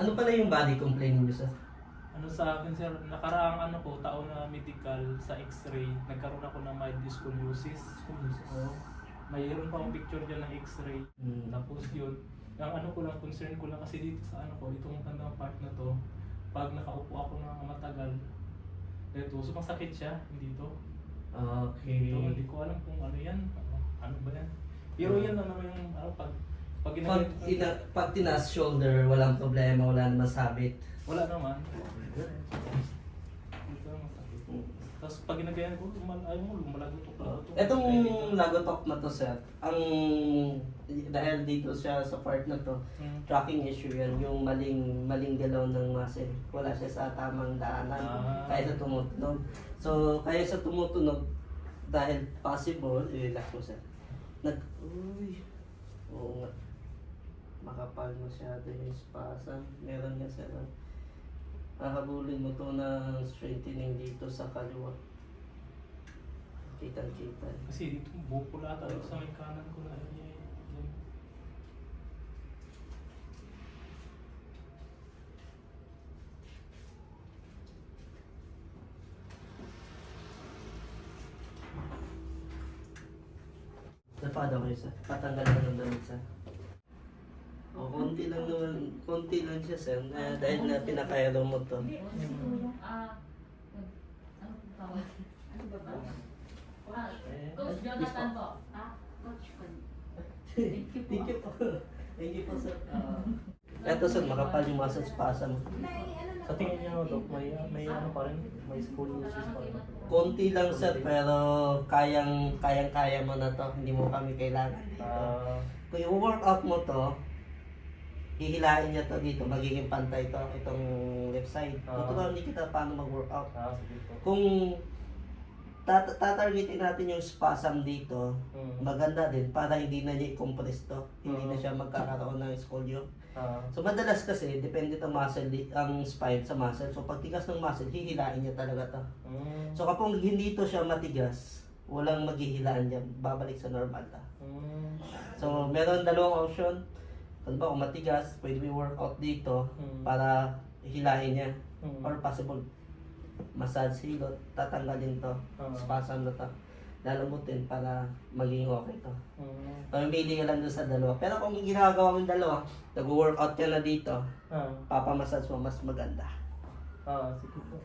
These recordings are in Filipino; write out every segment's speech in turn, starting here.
Ano pala yung body complaint niyo sir? Ano sa akin sir, nakaraang ano ko, taon na medical sa x-ray, nagkaroon ako ng mild scoliosis. Oo. Mayroon pa akong picture dyan ng x-ray. Tapos yun, ang ano ko lang, concern ko lang kasi dito sa ano ko, itong bandang part na to, pag nakaupo ako ng matagal, ito, sumasakit siya, dito. Okay. Dito, hindi ko alam kung ano yan, ano ba yan. Pero yan lang naman yung, ano, pag Pag, ginagawa, pag tinas shoulder, walang problema, wala naman sabit. wala naman. Dito lang masakit. Tapos pag ginagayan ko, ayaw mo, lumalagotok. Etong lagotok na to sir, ang dahil dito siya sa part na to, tracking issue yan, yung maling galaw ng muscle. Wala siya sa tamang daanan, kaya sa tumutunog. So, kaya sa tumutunog, dahil possible, i-relax mo sir. Uy, oo nga. Makapal masyado yung spasm. Meron nga sir. Hahabulin mo to ng strengthening dito sa kaliwa. Kita-kita. Kasi dito, buko lahat talaga sa may kanan ko na. Yan. Napado kayo sir. Patanggal ka ng damit sir. O, konti lang naman. Konti lang siya sir. Dahil na pinakayalo mo to. Ano po tawag? Ano ba ba? Coach Jonathan po. Coach po. Thank you po. Thank you po sir. Eto sir, makapal yung muscle spasm. Sa tingin niyo, Dok, may ano pa rin? May scoliosis pa rin? Konti lang sir, pero kayang-kaya mo na to. Hindi mo kami kailangan dito. Kung i-workout mo to, hihilain niya to dito, magiging pantay to, itong left side. Tuturuan niya kita paano mag-workout. Sige po. Kung tatargetin natin yung spasm dito, maganda din para hindi na niya i-compress to. Hindi na siya magkakaroon ng scolio. So madalas kasi, depende ang muscle, ang spine sa muscle. So pag tigas ng muscle, hihilain niya talaga to. So kapag hindi to siya matigas, walang maghihilaan niya, babalik sa normal ta. So meron dalawang option. Kung ba, kung matigas, pwede mo workout dito para hilahin niya. Or possible, massage hilot, tatanggalin to, spasm na to. Lalambutin para maging okay to. Pamili ka lang doon sa dalawa. Pero kung ginagawa mo yung dalawa, nag-workout ka na dito, papamassage mo, mas maganda. Sige po.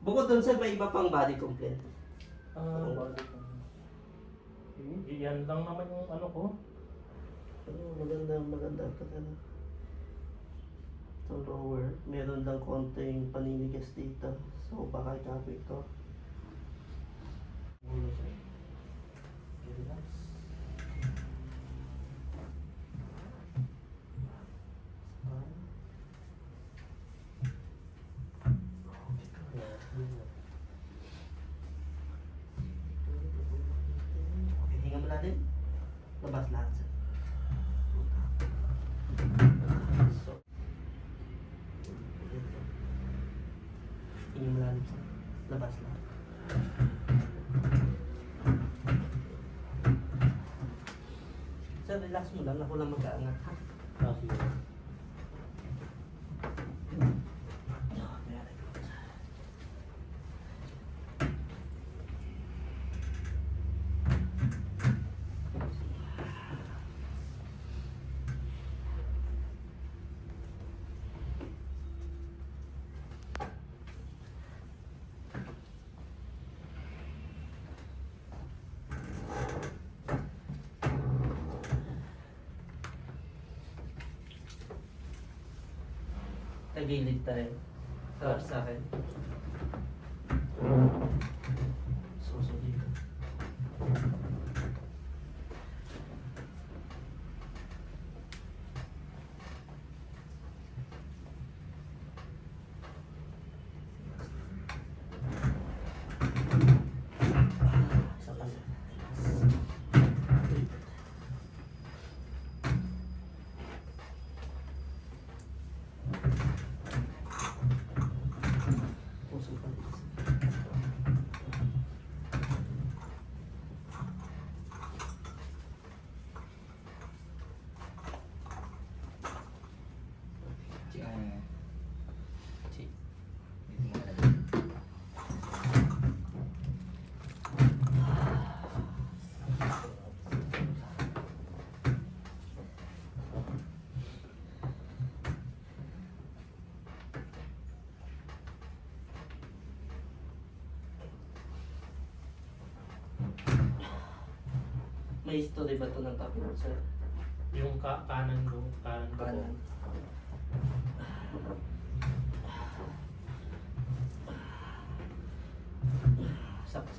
Bukod doon sir, may iba pang body complaint. Balik ko. Yan lang naman yung ano ko. Maganda ito talaga. Ito lower, meron lang konting paninigas dito. So baka i-copy ito. Ulo siya. Relax. Okay, hinga mo natin. Labas lahat sir. So, hinga mo lahat sir. Labas lahat. Sir, relax mo lang. Ako lang mag-aangat ha. Sige. Tagilid tayo. Tapos sa akin. Susuli. Isa pa sir. Puso pa dito sir. Si. May history ba ito ng tapos, sir? Yung kanan ko, kanan ko. Kanan. Sapa.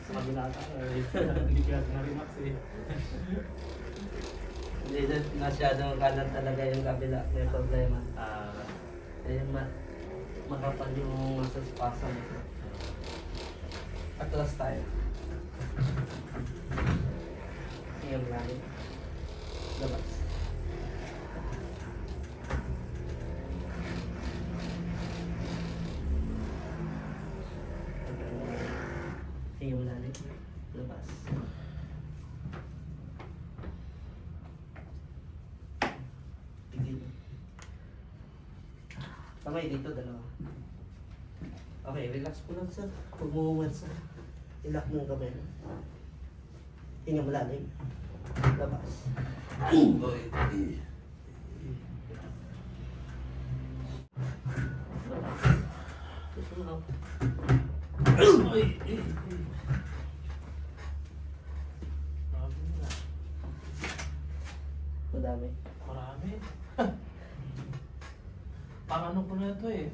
Kabila ka, hindi ka na-relax eh. Hindi na masyadong kanan talaga yung kabila. May problema. Ah, Ayun, makapal yung muscle spasm. Atlas tayo. Tingnan natin. Labas. Tingnan natin. Labas. Tigil. Kamay dito, dalawa. Okay, relax po lang sir. Huwag mo umarsa. Ilak mo yung kamay. Hinga malalim. Labas. Labas. Susunod. grabe na. Madami. Marami. Pang ano po na ito eh,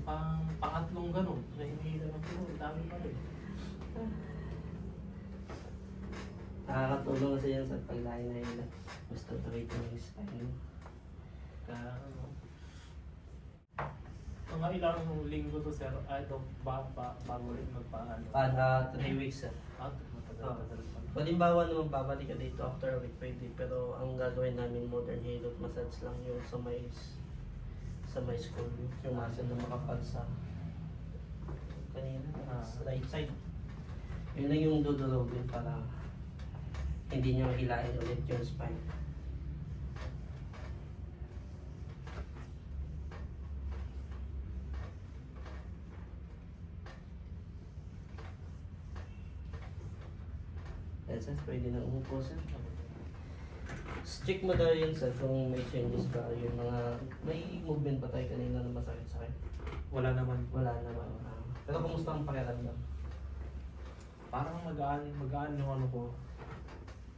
pangatlong ganun. Kaya hinihila na po, dami pa rin. Nakakatulong kasi yan sa paglain na hila. Gusto tuloy ko yung spine. Kaya ano. Mga ilang linggo to sir, ay ito, bago ulit magpaano. 3 weeks sir. Matagal-tagal pa. Halimbawa naman babalik ka dito after a week pwede, pero ang gagawin namin modern halo massage lang yung sa may school, yung muscle na makapal sa kanina, Ah. right side. Yun lang yung dudurugin para hindi nyo hilain ulit yung spine. Yan sir, pwede na umupo sir. Check mo daw yun sir kung may changes ba yung mga, may movement ba tayo kanina na masakit sa akin? Wala naman. Wala naman. Pero kumusta ang pakiramdam? Parang magaan yung ano ko.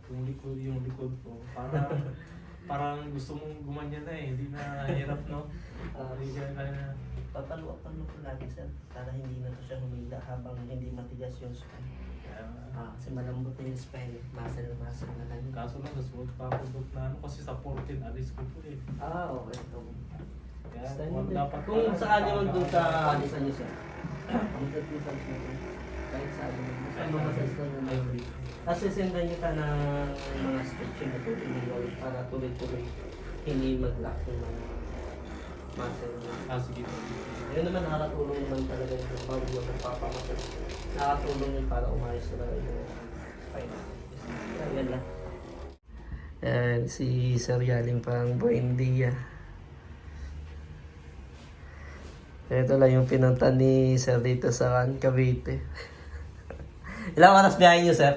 Yung likod ko. Parang gusto mong gumanyan na eh. Hindi na hirap, no? Hindi ka na. Papaluwakan mo ko lagi sir para hindi na to siya humila habang hindi matigas yung spine. Kasi malambot na yung spine, muscle na lang. Kaso lang, nasuot pa ako doon na ano kasi sa 14, alis ko po eh. Okay. Kaya Dapat kung sakali man doon sa alisan niyo sir, magdad mo sa alisan niyo. Kahit saan mo. Basta mamasas lang yung memory. Tapos sendan niyo ka ng mga stretching na tuloy para tuloy-tuloy hindi mag-lock yung mga muscle niya. Sige po. Yun naman nakatulong naman talaga yung bago mo nagpapamasal. Nakatulong yun para umayos talaga yung spine. Yan lang. Yan, si Sir Yaling pang Buendia. Ito lang yung pinunta ni Sir dito sa Cavite. Ilang oras biyahe niyo, Sir?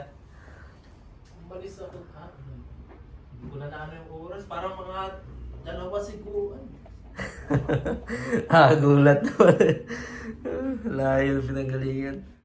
Umalis ako. Hindi ko na ano yung oras. Parang mga 2 siguro. Gulat naman. Layo ng pinanggalingan.